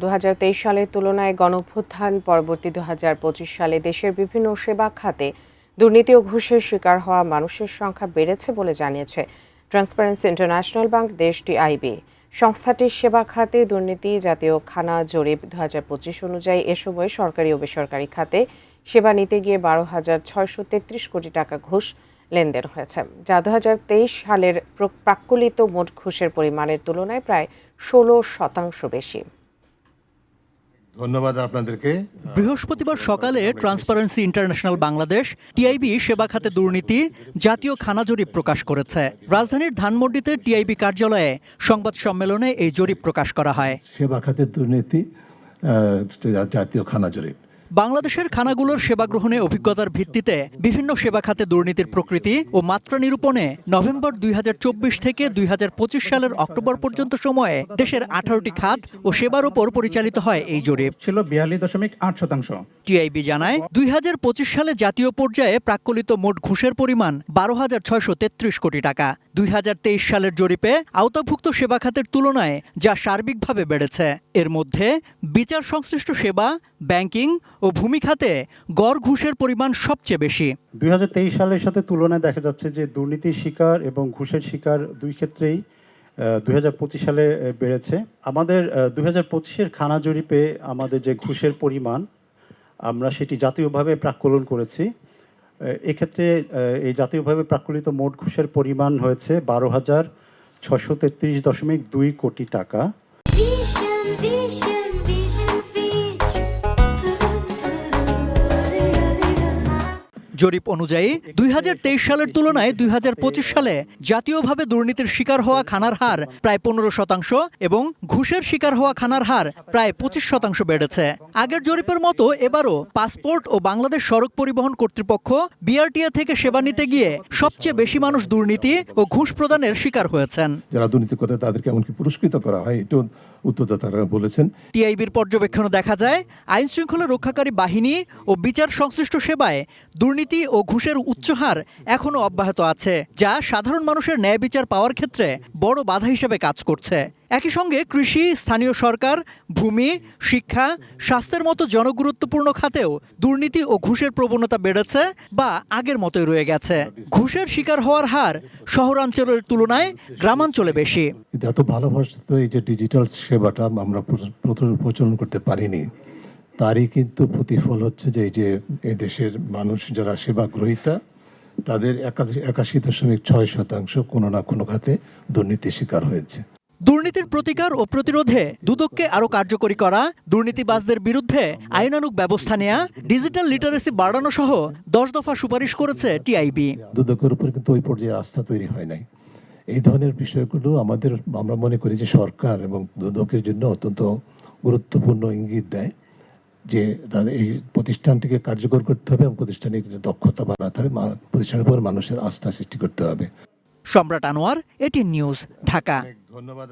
2023 সালের তুলনায় গণঅভ্যুত্থান পরবর্তী 2025 সালে দেশের বিভিন্ন সেবা খাতে দুর্নীতি ও ঘুষের শিকার হওয়া মানুষের সংখ্যা বেড়েছে বলে জানিয়েছে ট্রান্সপারেন্সি ইন্টারন্যাশনাল বাংলাদেশ টিআইবি। সংস্থাটির সেবা খাতে দুর্নীতি জাতীয় খানা জরিপ 2025 অনুযায়ী এ সময় সরকারি ও বেসরকারি খাতে সেবা নিতে গিয়ে 12,633 কোটি টাকা ঘুষ লেনদেন হয়েছে, যা 2023 সালের প্রাক্কলিত মোট ঘুষের পরিমাণের তুলনায় প্রায় 16% বেশি। ধন্যবাদ আপনাদেরকে। বৃহস্পতিবার সকালে ট্রান্সপারেন্সি ইন্টারন্যাশনাল বাংলাদেশ টিআইবি সেবা খাতে দুর্নীতি জাতীয় খানা জরিপ প্রকাশ করেছে। রাজধানীর ধানমন্ডিতে টিআইবি কার্যালয়ে সংবাদ সম্মেলনে এই জরিপ প্রকাশ করা হয়। সেবা খাতের দুর্নীতি জাতীয় খানা জরিপ। বাংলাদেশের খানাগুলোর সেবা গ্রহণে অভিজ্ঞতার ভিত্তিতে বিভিন্ন সেবা খাতে দুর্নীতির প্রকৃতি ও মাত্রা নিরূপণে নভেম্বর 2024 থেকে 2025 সালের অক্টোবর পর্যন্ত সময়ে দেশের 18টি খাত ও সেবার উপর পরিচালিত হয় এই জরিপ। ছিল 42.8%। টিআইবি জানায় 2025 সালে জাতীয় পর্যায়ে প্রাক্কলিত মোট ঘুষের পরিমাণ 12,633 কোটি টাকা। 2023 সালের জরিপে আওতাভুক্ত সেবা খাতের তুলনায় যা সার্বিকভাবে বেড়েছে। এর মধ্যে বিচার সংশ্লিষ্ট সেবা, ব্যাংকিং ও ভূমি খাতে গড় ঘুষের পরিমাণ সবচেয়ে বেশি। 2023 সালের সাথে তুলনায় দেখা যাচ্ছে যে দুর্নীতির শিকার এবং ঘুষের শিকার দুই ক্ষেত্রেই 2025 সালে বেড়েছে। আমাদের 2025-এর খানা জরিপে আমাদের যে ঘুষের পরিমাণ আমরা সেটি জাতীয়ভাবে প্রাক্কলন করেছি। এক্ষেত্রে এই জাতীয়ভাবে প্রাক্কলিত মোট ঘুষের পরিমাণ হয়েছে 12,633.2 কোটি টাকা। জরিপ অনুযায়ী 2023 সালের তুলনায় 2025 সালে জাতীয়ভাবে দুর্নীতির শিকার হওয়া খানার হার প্রায় 15% এবং ঘুষের শিকার হওয়া খানার হার প্রায় 25% বেড়েছে। আগের জরিপের মতো এবারও পাসপোর্ট ও বাংলাদেশ সড়ক পরিবহন কর্তৃপক্ষ বিআরটিএ থেকে সেবা নিতে গিয়ে সবচেয়ে বেশি মানুষ দুর্নীতি ও ঘুষ প্রদানের শিকার হয়েছেন। যারা দুর্নীতি করে তাদেরকে এমনকি পুরস্কৃত করা হয়, এটা উত্তরদাতারা বলেছেন। টিআইবির পর্যবেক্ষণে দেখা যায় আইন শৃঙ্খলা রক্ষাকারী বাহিনী ও বিচার সংশ্লিষ্ট সেবায় দুর্নীতি ও ঘুষের উচ্চ হার এখনো অব্যাহত আছে, যা সাধারণ মানুষের ন্যায় বিচার পাওয়ার ক্ষেত্রে বড় বাধা হিসেবে কাজ করছে। একই সঙ্গে কৃষি, স্থানীয় সরকার, ভূমি, শিক্ষা, স্বাস্থ্যের মতো জনগুরুত্বপূর্ণ খাতেও দুর্নীতি ও ঘুষের প্রবণতা বেড়েছে বা আগের মতোই রয়ে গেছে। ঘুষের শিকার হওয়ার হার শহরাঞ্চলের তুলনায় গ্রামাঞ্চলে বেশি। এত ভালোবাসত এই যে ডিজিটাল সেবাটা আমরা প্রচলন করতে পারিনি, তারই কিন্তু প্রতিফল হচ্ছে যে এই যে এই দেশের মানুষ যারা সেবা গ্রহীতা তাদের 81.6% কোনো না কোনো খাতে দুর্নীতির শিকার হয়েছে। দুর্নীতির প্রতিকার ও প্রতিরোধে দুদককে আরও কার্যকরী করা, দুর্নীতিবাজদের বিরুদ্ধে আইনানুগ ব্যবস্থা নেওয়া, ডিজিটাল লিটারেসি বাড়ানো সহ 10 দফা সুপারিশ করেছে টিআইবি। দুদকের উপর কিন্তু ওই পর্যায়ে আস্থা তৈরি হয় নাই। এই ধরনের বিষয়গুলো আমরা মনে করি যে সরকার এবং দুদকের জন্য অত্যন্ত গুরুত্বপূর্ণ ইঙ্গিত দেয় যে তাদের এই প্রতিষ্ঠানটিকে কার্যকর করতে হবে এবং প্রতিষ্ঠানের দক্ষতা বাড়াতে হবে, প্রতিষ্ঠানের উপর মানুষের আস্থা সৃষ্টি করতে হবে। সম্রাট আনোয়ার, এটিএন নিউজ, ঢাকা। ধন্যবাদ।